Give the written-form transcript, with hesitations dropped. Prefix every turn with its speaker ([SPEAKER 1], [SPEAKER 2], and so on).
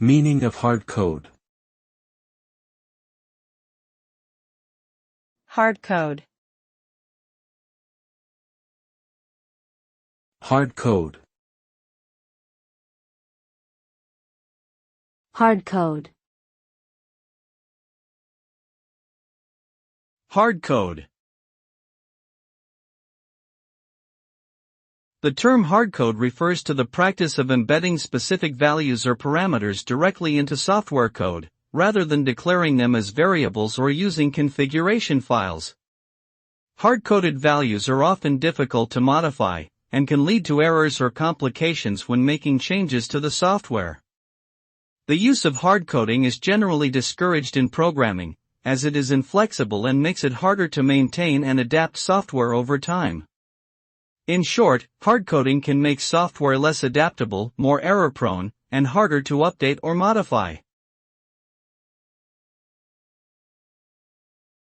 [SPEAKER 1] Meaning of hard code.
[SPEAKER 2] Hard code.
[SPEAKER 1] Hard code.
[SPEAKER 3] Hard code.
[SPEAKER 4] Hard code. The term hardcode refers to the practice of embedding specific values or parameters directly into software code, rather than declaring them as variables or using configuration files. Hard-coded values are often difficult to modify, and can lead to errors or complications when making changes to the software. The use of hardcoding is generally discouraged in programming, as it is inflexible and makes it harder to maintain and adapt software over time. In short, hardcoding can make software less adaptable, more error-prone, and harder to update or modify.